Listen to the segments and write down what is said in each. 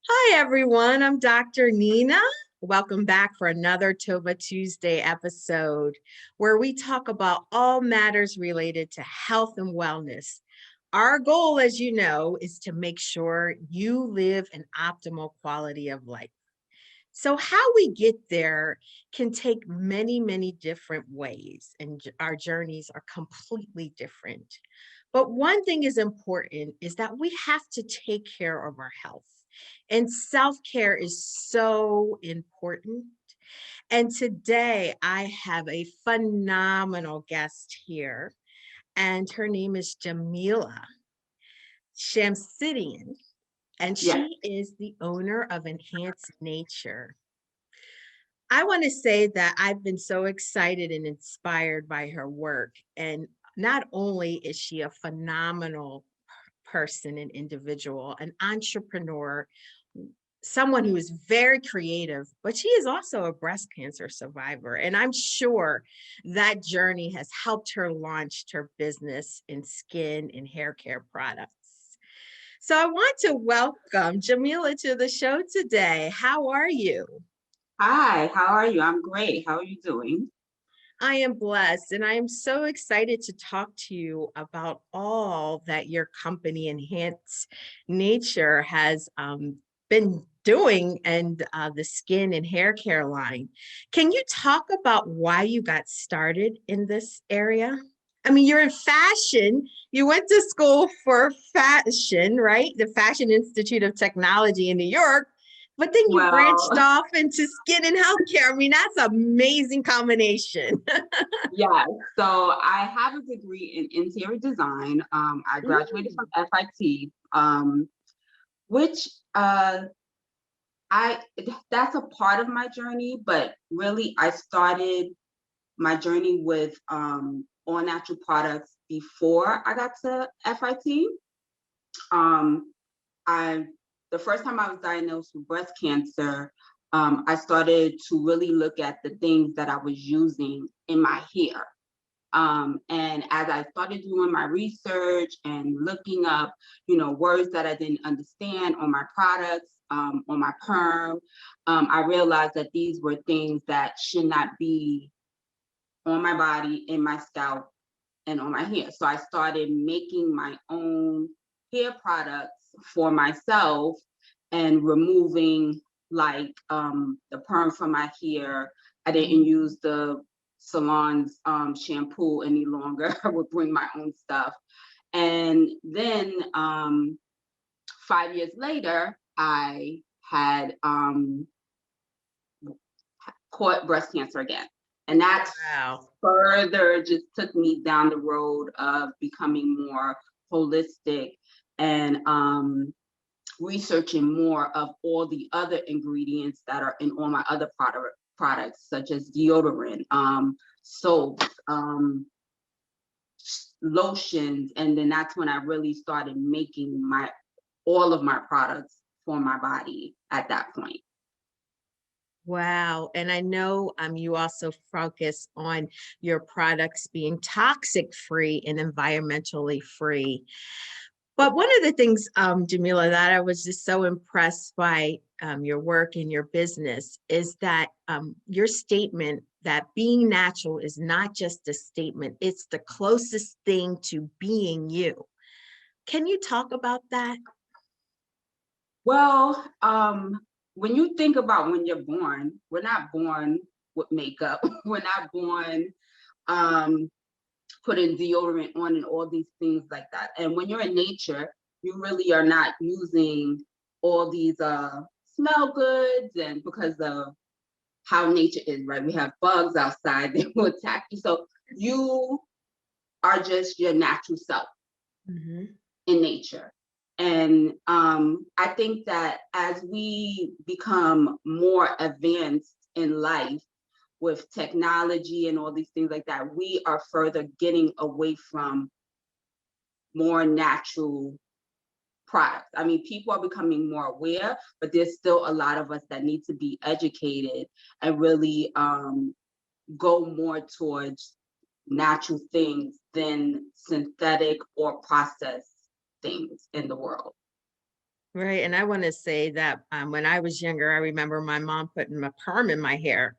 Hi, everyone. I'm Dr. Nina. Welcome back for another TOVA Tuesday episode where we talk about all matters related to health and wellness. Our goal, as you know, is to make sure you live an optimal quality of life. So, how we get there can take many, many different ways, and our journeys are completely different. But one thing is important is that we have to take care of our health. And self care is so important. And today I have a phenomenal guest here, and her name is Jameelah Shamsiddeen, and Yes. she is the owner of Enhanced Nature. I want to say that I've been so excited and inspired by her work. And not only is she a phenomenal person and individual, an entrepreneur, someone who is very creative, but she is also a breast cancer survivor. And I'm sure that journey has helped her launch her business in skin and hair care products. So I want to welcome Jameelah to the show today. How are you? Hi, how are you? I'm great. How are you doing? I am blessed, and I am so excited to talk to you about all that your company, Enhance Nature, has been doing and the skin and hair care line. Can you talk about why you got started in this area? I mean, you're in fashion. You went to school for fashion, right? The Fashion Institute of Technology in New York. But then you branched Well, off into skin and healthcare. I mean, that's an amazing combination. yeah. So I have a degree in interior design. I graduated from Mm. FIT, which I that's a part of my journey, but really I started my journey with all natural products before I got to FIT. Um, I the first time I was diagnosed with breast cancer, I started to really look at the things that I was using in my hair. And as I started doing my research and looking up, words that I didn't understand on my products, on my perm, I realized that these were things that should not be on my body, in my scalp, and on my hair. So I started making my own hair products for myself and removing like the perm from my hair. I didn't use the salon's shampoo any longer. I would bring my own stuff. And then 5 years later, I had caught breast cancer again. And that Wow. further just took me down the road of becoming more holistic and researching more of all the other ingredients that are in all my other products, such as deodorant, soaps, lotions. And then that's when I really started making all of my products for my body at that point. Wow. And I know you also focus on your products being toxic free and environmentally free. But one of the things, Jameelah, that I was just so impressed by your work and your business is that your statement that being natural is not just a statement, it's the closest thing to being you. Can you talk about that? Well, when you think about when you're born, we're not born with makeup. We're not born um, putting deodorant on and all these things like that. And when you're in nature, you really are not using all these smell goods, and because of how nature is, right? We have bugs outside that will attack you. So you are just your natural self Mhm. in nature. And I think that as we become more advanced in life with technology and all these things like that, we are further getting away from more natural products. I mean, people are becoming more aware, but there's still a lot of us that need to be educated and really go more towards natural things than synthetic or processed things in the world. Right. And I want to say that when I was younger, I remember my mom putting a perm in my hair.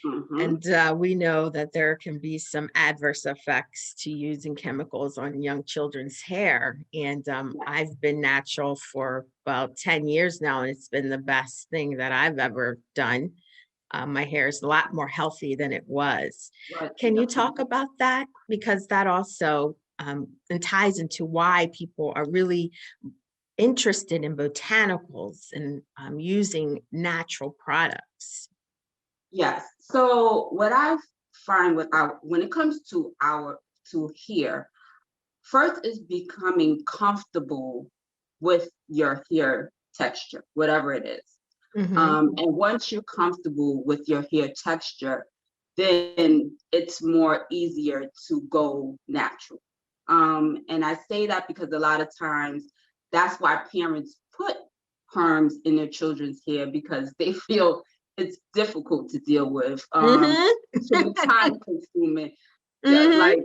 Hmm. And we know that there can be some adverse effects to using chemicals on young children's hair. And I've been natural for about 10 years now, and it's been the best thing that I've ever done. My hair is a lot more healthy than it was. But Can you talk about that? Because that also and ties into why people are really interested in botanicals and using natural products. yes. So what I find with our when it comes to our to hair, first is becoming comfortable with your hair texture, whatever it is. Hmm. And once you're comfortable with your hair texture, then it's more easier to go natural. And I say that because a lot of times that's why parents put perms in their children's hair because they feel it's difficult to deal with. Hmm. It's really time consuming. Hmm. Like,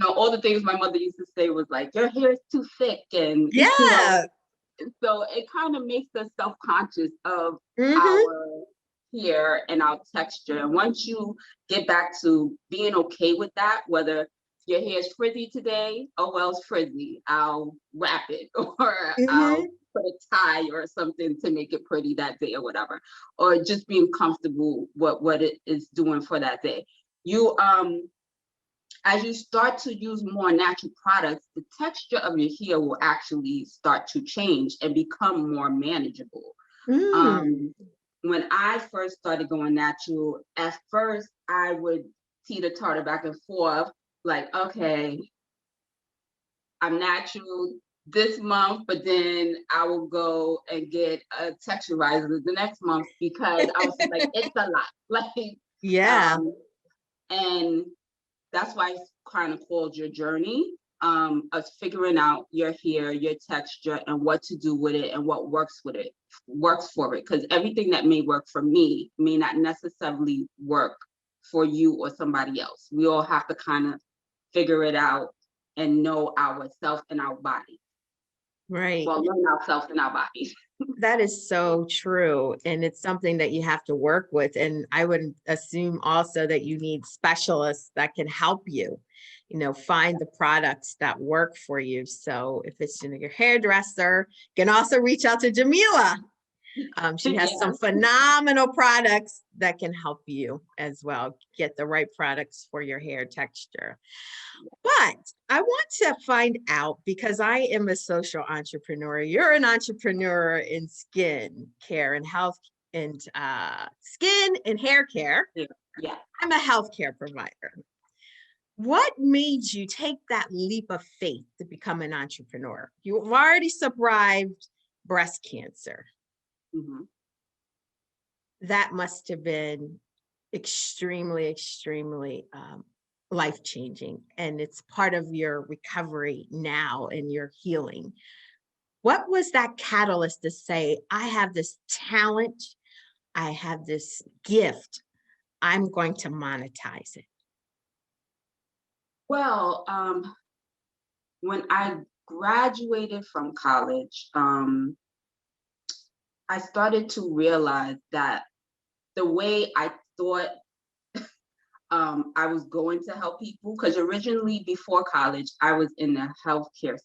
all the things my mother used to say was like, your hair is too thick. And, Yeah. so it kind of makes us self-conscious of Hmm. our hair and our texture. And once you get back to being okay with that, whether your hair is frizzy today, oh well, it's frizzy. I'll wrap it or I'll Hmm. put a tie or something to make it pretty that day or whatever. Or just being comfortable with what it is doing for that day. You as you start to use more natural products, the texture of your hair will actually start to change and become more manageable. Mm. Um, when I first started going natural, at first I would teeter totter back and forth, like, okay, I'm natural this month, but then I will go and get a texturizer the next month because I was like, it's a lot. Like, Yeah. um, and that's why it's kind of called your journey, of figuring out your hair, your texture, and what to do with it and what works for it. Because everything that may work for me may not necessarily work for you or somebody else. We all have to kind of figure it out and know ourselves and our body. Right. Well, learn ourselves and our body. That is so true. And it's something that you have to work with. And I would assume also that you need specialists that can help you, find the products that work for you. So if it's your hairdresser, you can also reach out to Jameelah. She has some Yes. phenomenal products that can help you as well get the right products for your hair texture. But I want to find out because I am a social entrepreneur. You're an entrepreneur in skin care and health and skin and hair care. Yeah. I'm a healthcare provider. What made you take that leap of faith to become an entrepreneur? You've already survived breast cancer. Hmm. That must have been extremely, extremely life changing. And it's part of your recovery now and your healing. What was that catalyst to say, I have this talent, I have this gift, I'm going to monetize it? Well, when I graduated from college, I started to realize that the way I thought I was going to help people, because originally before college, I was in the healthcare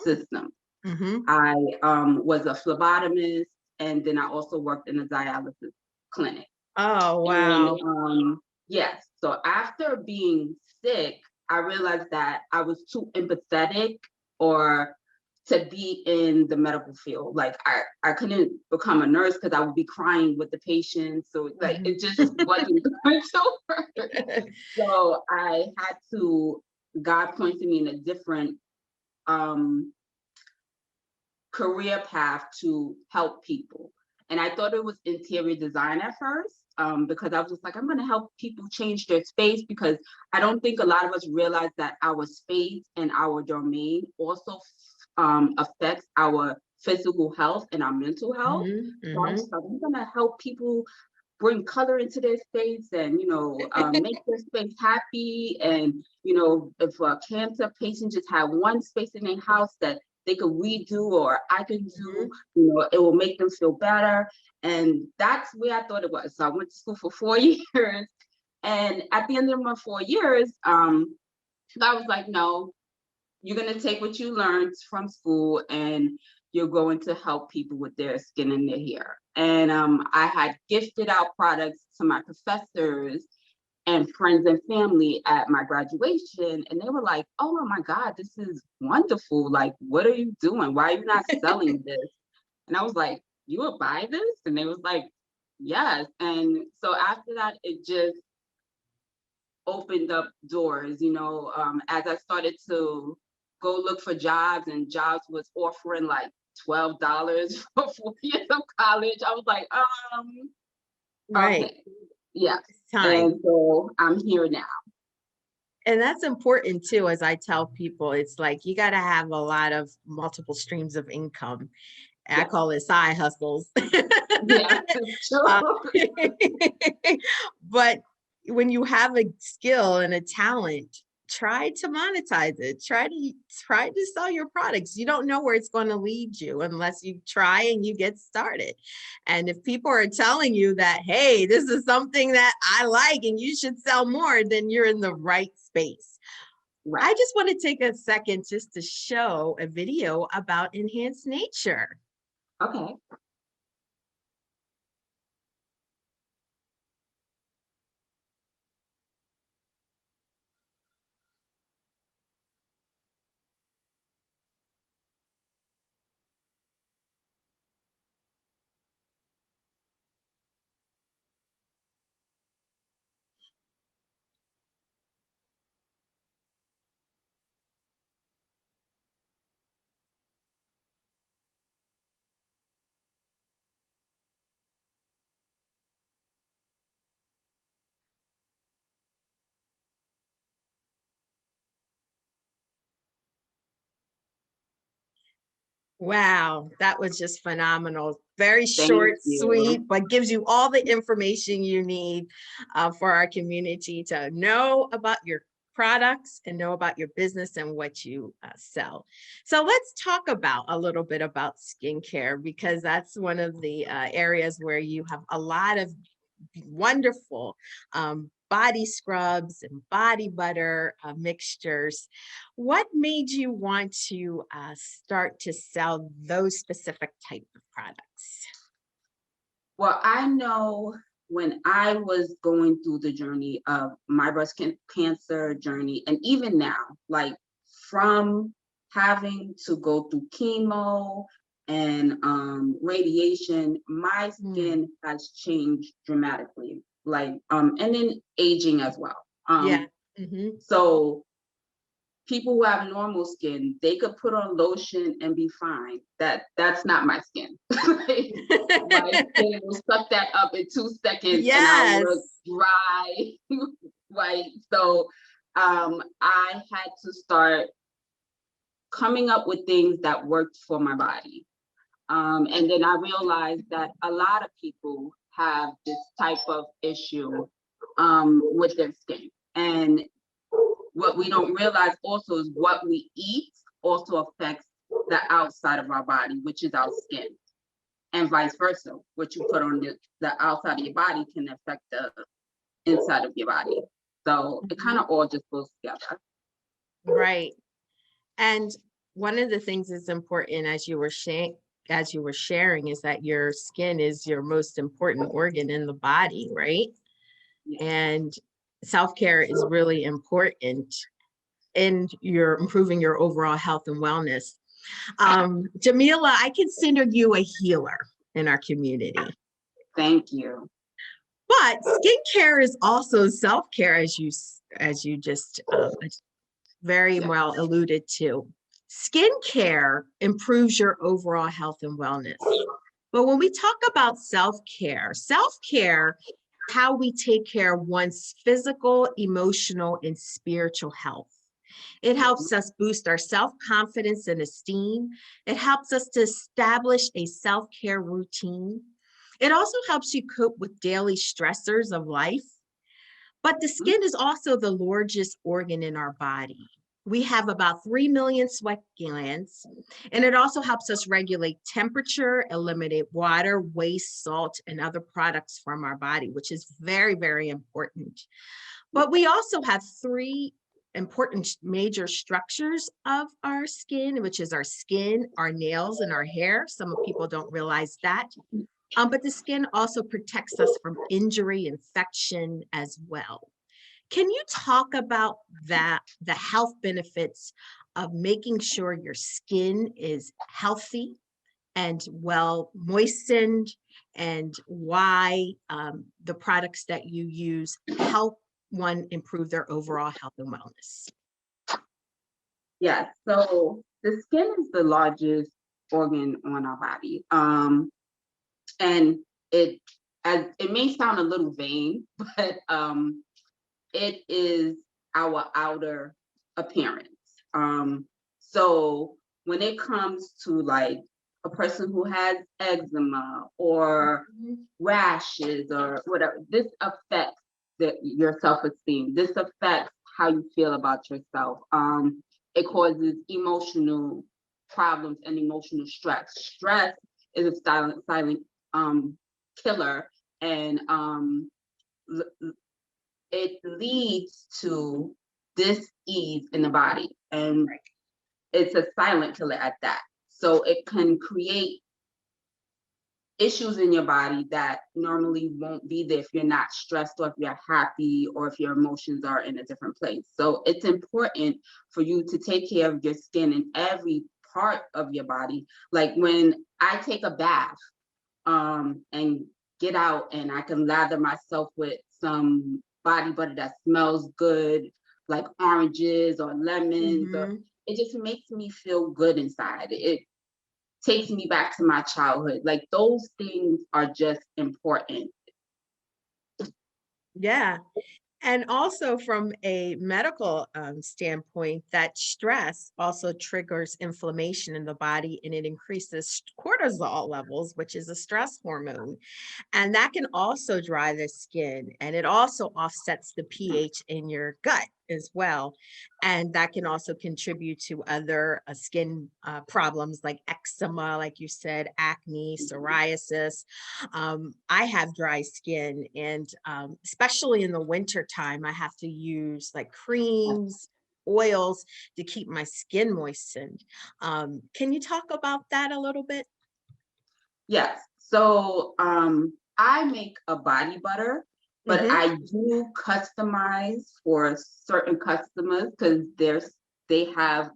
system. Mm-hmm. I was a phlebotomist, and then I also worked in a dialysis clinic. Oh, And wow. yes, so after being sick, I realized that I was too empathetic or to be in the medical field. Like I couldn't become a nurse because I would be crying with the patients. So like Mhm. it just wasn't going to work. So I had to, God pointed me in a different um career path to help people. And I thought it was interior design at first, because I was just like, I'm going to help people change their space, because I don't think a lot of us realize that our space and our domain also affects our physical health and our mental health. Mhm, So I was mhm. like, I'm going to help people bring color into their space and make their space happy. And if a cancer patient just had one space in their house that they could redo, or I could Mhm. do, it will make them feel better. And that's where I thought it was. So I went to school for 4 years. And at the end of my 4 years, I was like, no, you're going to take what you learned from school and you're going to help people with their skin and their hair. And I had gifted out products to my professors and friends and family at my graduation. And they were like, oh my God, this is wonderful. Like, what are you doing? Why are you not selling this? And I was like, you would buy this? And they was like, yes. And so after that, it just opened up doors, as I started to go look for jobs, and jobs was offering like $12 for 4 years of college. I was like, Right. okay, yeah. Time. And so I'm here now. And that's important too, as I tell people, it's like you got to have a lot of multiple streams of income. I Yes, call it side hustles. yes, it's Uh, true. but when you have a skill and a talent, try to monetize it. Try to sell your products. You don't know where it's going to lead you unless you try and you get started. And if people are telling you that, hey, this is something that I like and you should sell more, then you're in the right space. Right. I just want to take a second just to show a video about enhanced nature. Okay. Wow, that was just phenomenal. Very Thank short, you. sweet, but gives you all the information you need for our community to know about your products and know about your business and what you sell. So let's talk about a little bit about skincare, because that's one of the areas where you have a lot of wonderful body scrubs and body butter mixtures. What made you want to start to sell those specific type of products? Well, I know when I was going through the journey of my cancer journey, and even now, like from having to go through chemo and radiation, my Mm, skin has changed dramatically. Like, and then aging as well. yeah. Hmm. So people who have normal skin, they could put on lotion and be fine. That's not my skin. Like, my skin will suck that up in 2 seconds and I will look Yes. dry, white. So I had to start coming up with things that worked for my body. And then I realized that a lot of people have this type of issue with their skin. And what we don't realize also is what we eat also affects the outside of our body, which is our skin, and vice versa. What you put on the outside of your body can affect the inside of your body. So it kind Mhm. of all just goes together. Right. And one of the things that's important, as you were sharing, is that your skin is your most important organ in the body, right? Yeah. And self-care is really important in your improving your overall health and wellness. Jameelah, I consider you a healer in our community, Thank you. but skincare is also self-care, as you just very Yeah. well alluded to. Skincare improves your overall health and wellness. But when we talk about self-care, how we take care of one's physical, emotional, and spiritual health. It helps us boost our self-confidence and esteem. It helps us to establish a self-care routine. It also helps you cope with daily stressors of life. But the skin is also the largest organ in our body. We have about 3 million sweat glands, and it also helps us regulate temperature, eliminate water, waste, salt, and other products from our body, which is very, very important. But we also have three important major structures of our skin, which is our skin, our nails, and our hair. Some people don't realize that. But the skin also protects us from injury, infection as well. Can you talk about that, the health benefits of making sure your skin is healthy and well moistened, and why the products that you use help one improve their overall health and wellness? Yes. So the skin is the largest organ on our body. And it as it may sound a little vain, but it is our outer appearance. So when it comes to like a person who has eczema or rashes or whatever, this affects your self-esteem. This affects how you feel about yourself. It causes emotional problems and emotional stress. Stress is a silent killer, and it leads to dis-ease in the body, and it's a silent killer at that. So it can create issues in your body that normally won't be there if you're not stressed, or if you're happy, or if your emotions are in a different place. So it's important for you to take care of your skin in every part of your body. Like when I take a bath and get out, and I can lather myself with some body butter that smells good, like oranges or lemons, or it just makes me feel good inside. It takes me back to my childhood. Like those things are just important. Yeah. And also from a medical standpoint, that stress also triggers inflammation in the body, and it increases cortisol levels, which is a stress hormone. And that can also dry the skin, and it also offsets the pH in your gut as well. And that can also contribute to other skin problems like eczema, like you said, acne, psoriasis. I have dry skin, and especially in the winter time, I have to use like creams, oils to keep my skin moistened. Can you talk about that a little bit? Yes. So I make a body butter, but Hmm. I do customize for certain customers because they have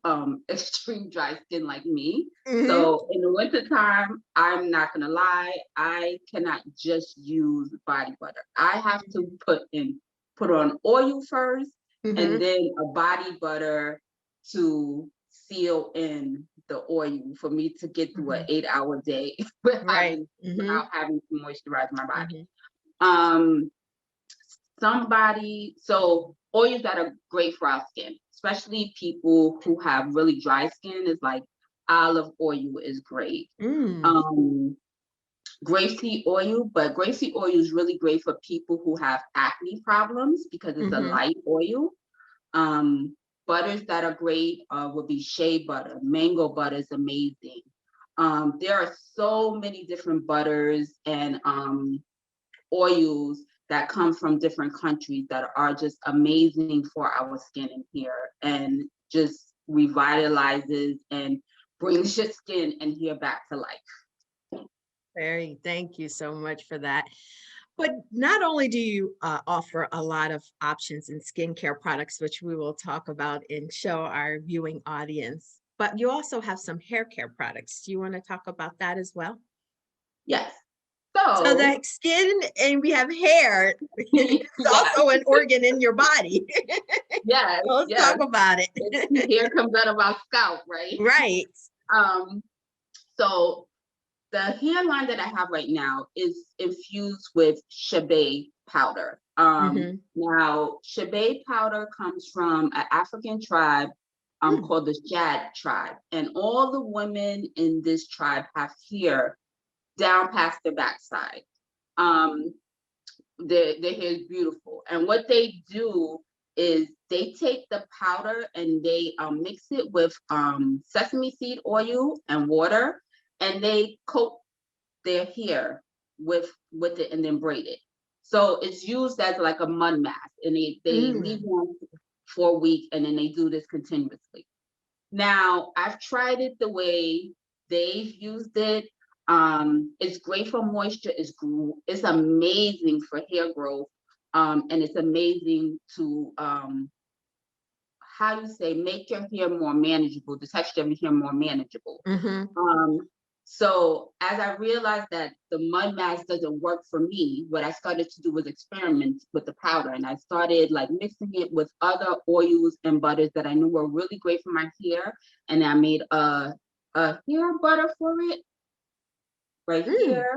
extreme dry skin like me. Hmm. So in the wintertime, I'm not gonna lie, I cannot just use body butter. I have to put on oil first, and Hmm. then a body butter to seal in the oil for me to get through an Hmm. 8-hour day Right. Hmm. without having to moisturize my body. Hmm. Um, so oils that are great for our skin, especially people who have really dry skin, is like olive oil is great. Mm. Um, Grapeseed oil, but grapeseed oil is really great for people who have acne problems because it's a Hmm. light oil. Um, Butters that are great would be shea butter. Mango butter is amazing. There are so many different butters and oils that come from different countries that are just amazing for our skin and hair, and just revitalizes and brings your skin and hair back to life. Thank you so much for that. But not only do you offer a lot of options in skincare products, which we will talk about and show our viewing audience, but you also have some hair care products. Do you want to talk about that as well? Yes. So So, the skin, and we have hair. It's yes, also an organ in your body. yes, So let's talk yes. about it. Hair comes out of our scalp, right? Right. Um, so the hairline that I have right now is infused with shea powder. Hmm. Now, shea powder comes from an African tribe called the Shad tribe, and all the women in this tribe have hair down past their backside. Um, their hair is beautiful, and what they do is they take the powder and they mix it with sesame seed oil and water, and they coat their hair with it and then braid it. So it's used as like a mud mask, and they leave Mm. one for a week, and then they do this continuously. Now, I've tried it the way they've used it. It's great for moisture. It's amazing for hair growth, and it's amazing to how you say, make your hair more manageable, the texture of your hair more manageable. Mm-hmm. So as I realized that the mud mask doesn't work for me, what I started to do was experiment with the powder, and I started like mixing it with other oils and butters that I knew were really great for my hair, and I made a hair butter for it right Mm. here,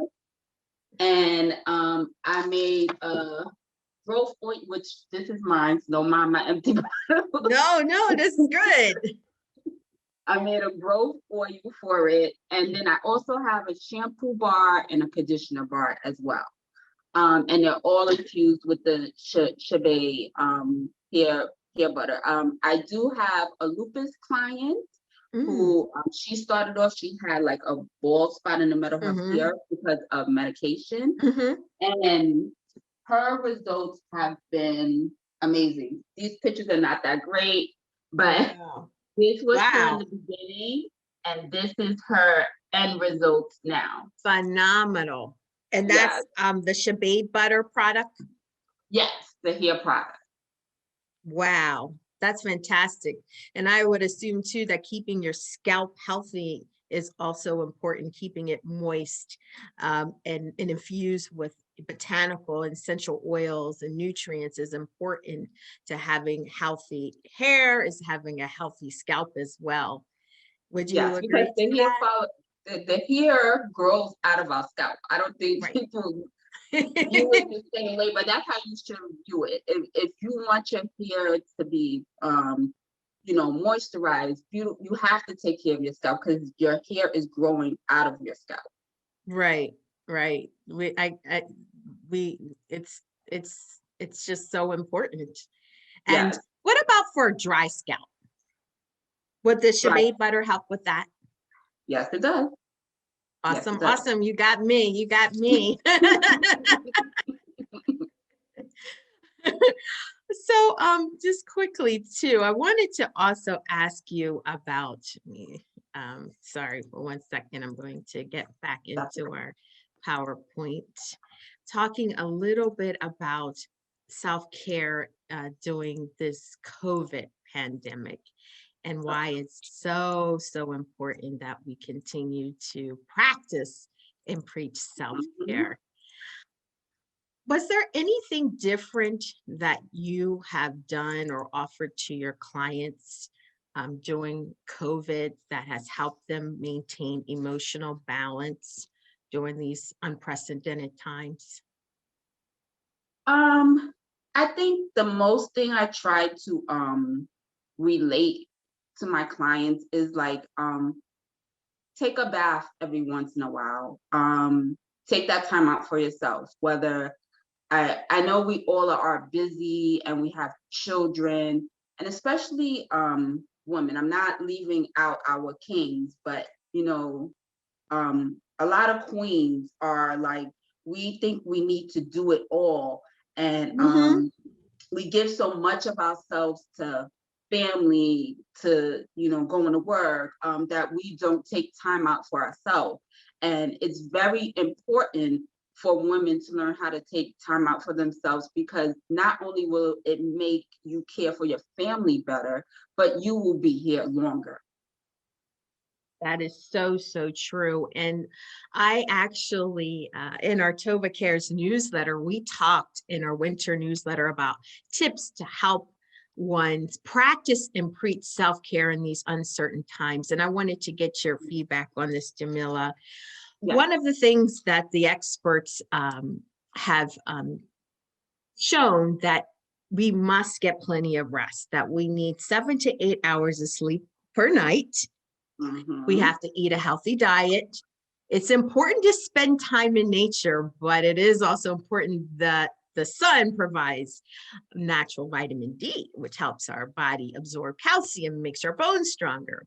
and I made a growth oil, which this is mine, so don't mind my empty bottle. No, no, this is good. I made a growth oil for it, and then I also have a shampoo bar and a conditioner bar as well. And they're all infused with the Shebe hair butter. I do have a lupus client Mm. who she started off. She had like a bald spot in the middle of her Mm-hmm. hair because of medication, Mm-hmm. and her results have been amazing. These pictures are not that great, but Wow. this was her in Wow. the beginning, and this is her end results now. Phenomenal. And Yes, that's the Shea butter product. yes, the hair product. Wow, that's fantastic. And I would assume too that keeping your scalp healthy is also important, keeping it moist and infused with botanical and essential oils and nutrients is important to having healthy hair, is having a healthy scalp as well. Would you Yes, because agree to that? the hair grows out of our scalp. I don't think Right. people view it the same way, but that's how you should view it. If you want your hair to be moisturized, you have to take care of your scalp because your hair is growing out of your scalp. Right, right. We, it's just so important. And Yes, what about for dry scalp? Would the right. shea butter help with that? Yes, it does. Yes, it Awesome, does. awesome. You got me. You got me. So, just quickly too, I wanted to also ask you about me. Sorry for 1 second. I'm going to get back That's into our PowerPoint, talking a little bit about self-care during this COVID pandemic and why it's so, so important that we continue to practice and preach mhm. self-care. Was there anything different that you have done or offered to your clients during COVID that has helped them maintain emotional balance during these unprecedented times? I think the most thing I try to relate to my clients is like take a bath every once in a while. Take that time out for yourself. Whether I know we all are busy and we have children, and especially women. I'm not leaving out our kings, but a lot of queens are like, we think we need to do it all, and Mm-hmm. we give so much of ourselves to family, to going to work, that we don't take time out for ourselves. And it's very important for women to learn how to take time out for themselves, because not only will it make you care for your family better, but you will be here longer. That is so, so true. And I actually, in our TOVA Cares newsletter, we talked in our winter newsletter about tips to help ones practice and preach self-care in these uncertain times. And I wanted to get your feedback on this, Jameelah. Yes. One of the things that the experts have shown that we must get plenty of rest, that we need 7 to 8 hours of sleep per night. We Mm-hmm. have to eat a healthy diet. It's important to spend time in nature, but it is also important that the sun provides natural vitamin D, which helps our body absorb calcium, makes our bones stronger.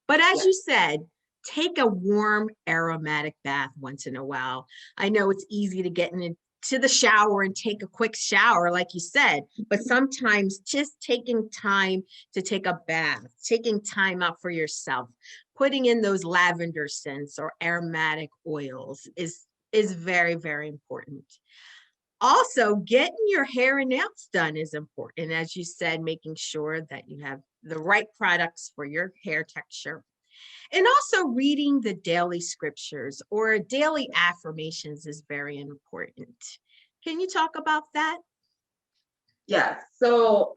But as you said, take a warm aromatic bath once in a while. I know it's easy to get into the shower and take a quick shower, like you said, but sometimes just taking time to take a bath, taking time out for yourself, putting in those lavender scents or aromatic oils is very, very important. Also, getting your hair and nails done is important. As you said, making sure that you have the right products for your hair texture. And also reading the daily scriptures or daily affirmations is very important. Can you talk about that? Yes. So,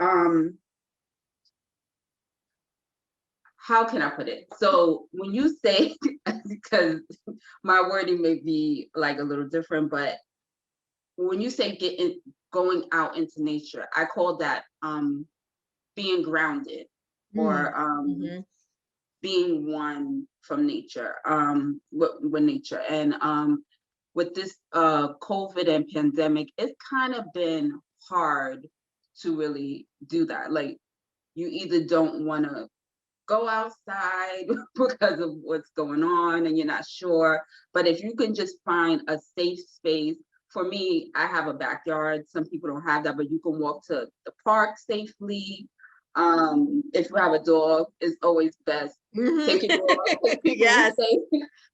how can I put it? So when you say, because my wording may be like a little different, but when you say going out into nature, I call that being grounded or Mm-hmm. being one from nature, with nature. And with this COVID and pandemic, it's kind of been hard to really do that. Like, you either don't want to go outside because of what's going on and you're not sure. But if you can just find a safe space, for me, I have a backyard. Some people don't have that, but you can walk to the park safely. If you have a dog, it's always best. Take your dog. People will Yes. stay,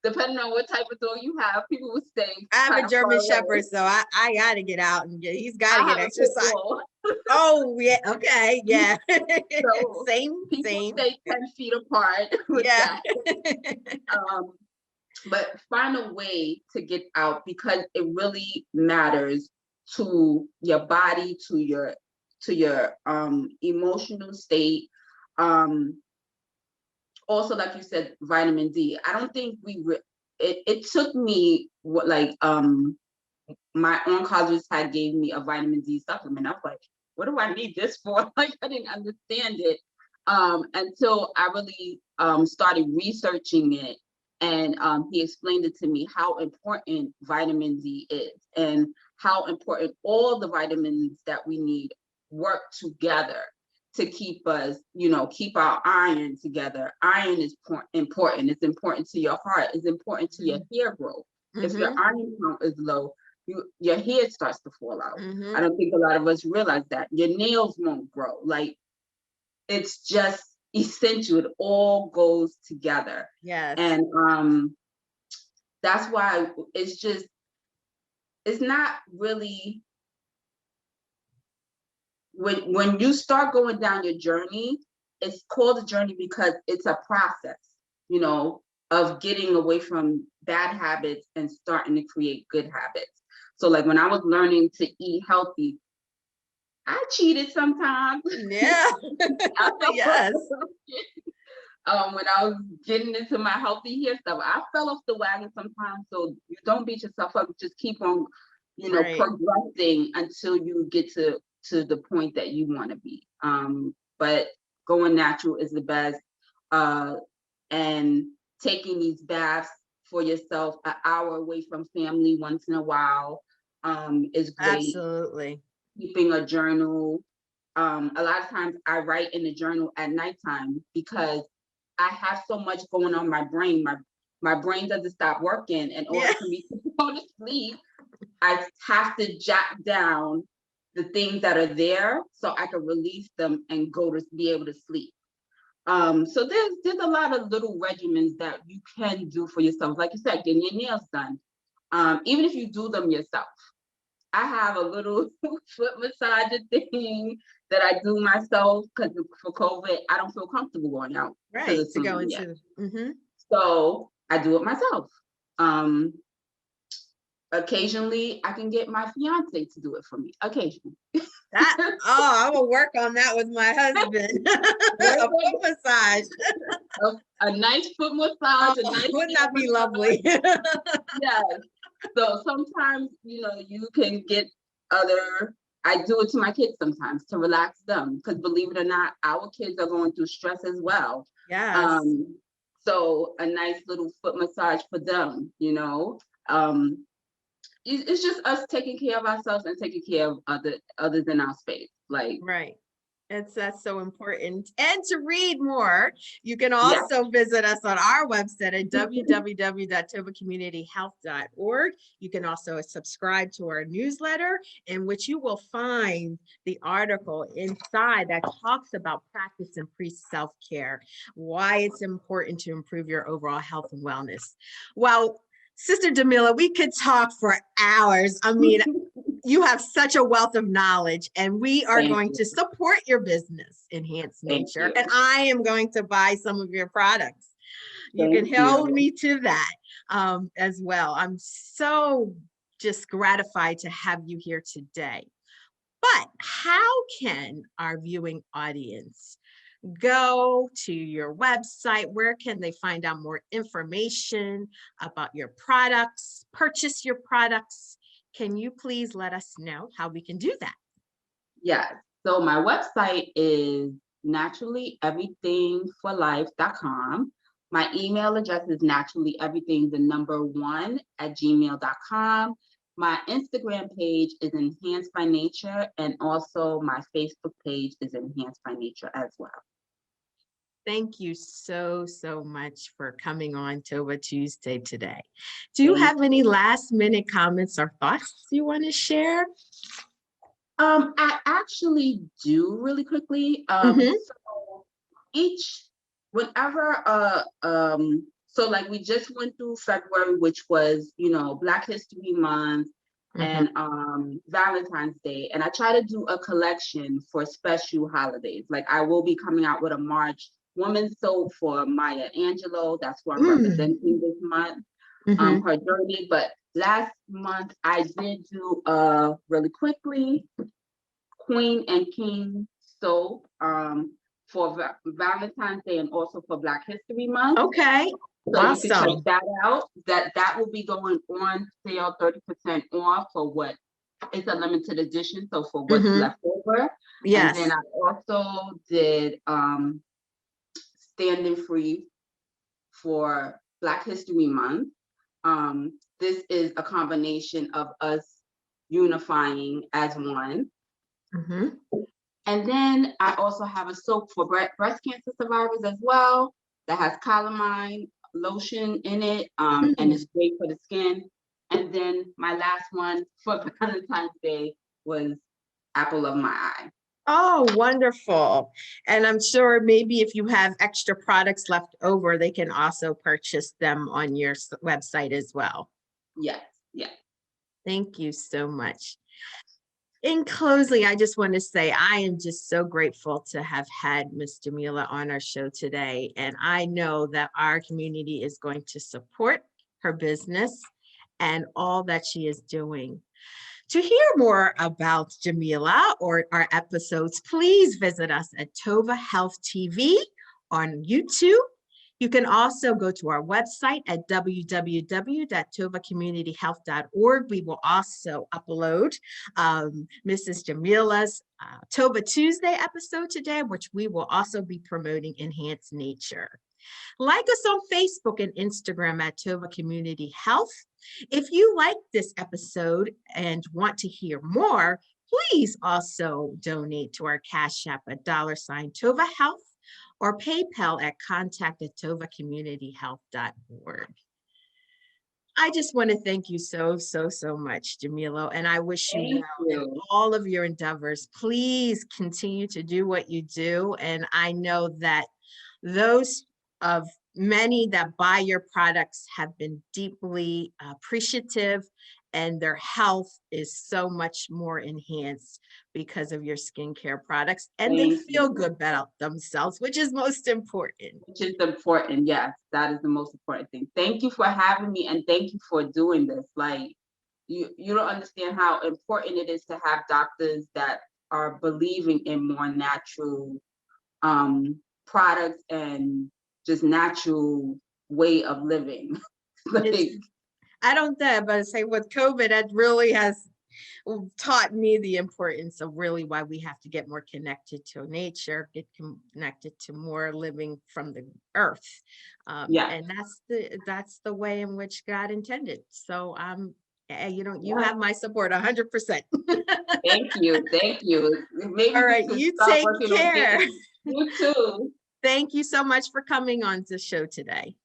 depending on what type of dog you have, people will stay. I have a kind of far German away. Shepherd, so I got to get out and he's got to I get have a pit exercise. bull. Oh, yeah. Okay. Yeah. So Same. people stay 10 feet apart with Yeah. that. But find a way to get out, because it really matters to your body, to your emotional state. Also, like you said, vitamin D. I don't think it took me my oncologist had gave me a vitamin D supplement. I was like, what do I need this for? Like, I didn't understand it until I really started researching it. And he explained it to me how important vitamin D is and how important all the vitamins that we need work together to keep us, keep our iron together. Iron is important. It's important to your heart. It's important to your hair growth. If your iron count is low, your hair starts to fall out. I don't think a lot of us realize that. Your nails won't grow. Like, it's just essential. It all goes together. Yes. And that's why it's not really, when you start going down your journey, it's called a journey because it's a process, of getting away from bad habits and starting to create good habits. So like when I was learning to eat healthy, I cheated sometimes. Yeah. Yes. When I was getting into my healthy hair stuff, I fell off the wagon sometimes. So you don't beat yourself up. Just keep on, Right. progressing until you get to the point that you want to be. But going natural is the best. And taking these baths for yourself, an hour away from family once in a while, is great. Absolutely. Keeping a journal. A lot of times I write in the journal at nighttime because I have so much going on in my brain. My brain doesn't stop working. In order for me to go to sleep, I have to jot down the things that are there so I can release them and be able to sleep. So there's a lot of little regimens that you can do for yourself. Like you said, getting your nails done. Even if you do them yourself. I have a little foot massager thing that I do myself because for COVID, I don't feel comfortable going out to the Right. To go salon yet. into So I do it myself. Occasionally, I can get my fiance to do it for me. Occasionally. that. Oh, I will work on that with my husband. A foot massage. A nice foot massage. Wouldn't that be lovely? Yes. So sometimes, you can get I do it to my kids sometimes to relax them, because believe it or not, our kids are going through stress as well. Yes. So a nice little foot massage for them, it's just us taking care of ourselves and taking care of others in our space. Like, Right. That's so important. And to read more, you can yeah. also visit us on our website at www.tovacommunityhealth.org. You can also subscribe to our newsletter, in which you will find the article inside that talks about practice and pre-self-care, why it's important to improve your overall health and wellness. Well, Sister Jameelah, we could talk for hours. I mean, you have such a wealth of knowledge, and we are Thank going you. to support your business, Enhance Thank Nature, you. and I am going to buy some of your products. You can Thank hold you. me to that as well. I'm so just gratified to have you here today. But how can our viewing audience go to your website? Where can they find out more information about your products, purchase your products? Can you please let us know how we can do that? Yes. So my website is naturallyeverythingforlife.com. My email address is naturallyeverything1@gmail.com. My Instagram page is Enhanced by Nature, and also my Facebook page is Enhanced by Nature as well. Thank you so, so much for coming on TOVA Tuesday today. Do you Thank have any last minute comments or thoughts you want to share? I actually do really quickly. Mhm, So each whenever so like we just went through February, which was, Black History Month mhm. and Valentine's Day, and I try to do a collection for special holidays. Like I will be coming out with a March woman's soap for Maya Angelou. That's who I'm Mm, representing this month, mhm. her journey. But last month I did do really quickly Queen and King soap for Valentine's Day and also for Black History Month. Okay, So you can check awesome. that out. That will be going on sale 30% off for what it's a limited edition, so for what's Mhm. left over. And then Yes. I also did Standing Free for Black History Month. This is a combination of us unifying as one. Mhm. And then I also have a soap for breast cancer survivors as well that has calamine lotion in it, and Mm. it's great for the skin. And then my last one for Valentine's Day was apple of my eye. Oh, wonderful. And I'm sure maybe if you have extra products left over, they can also purchase them on your website as well. Yes, yes. Thank you so much. In closing, I just want to say I am just so grateful to have had Miss Jameelah on our show today. And I know that our community is going to support her business and all that she is doing. To hear more about Jameelah or our episodes, please visit us at TOVA Health TV on YouTube. You can also go to our website at www.tovacommunityhealth.org. We will also upload Mrs. Jameelah's TOVA Tuesday episode today, which we will also be promoting Enhance Nature. Like us on Facebook and Instagram at TOVA Community Health. If you like this episode and want to hear more, please also donate to our Cash App at $TOVA Health or PayPal at contact@tovacommunityhealth.org. I just want to thank you so, so, so much, Jameelah, and I wish you Thank well in you. all of your endeavors. Please continue to do what you do, and I know that those of many that buy your products have been deeply appreciative, and their health is so much more enhanced because of your skincare products, and they Thank feel you. good about themselves, which is most important. Which is important. Yes, that is the most important thing. Thank you for having me and thank you for doing this. Like you don't understand how important it is to have doctors that are believing in more natural products and just natural way of living. It's Like, I don't know, but I say with COVID, it really has taught me the importance of really why we have to get more connected to nature, get connected to more living from the earth, yeah, and that's the way in which God intended. So I'm You have my support 100%. Thank you. Thank you. Maybe All we right, could you start take working on care. getting you too. Thank you so much for coming on the show today.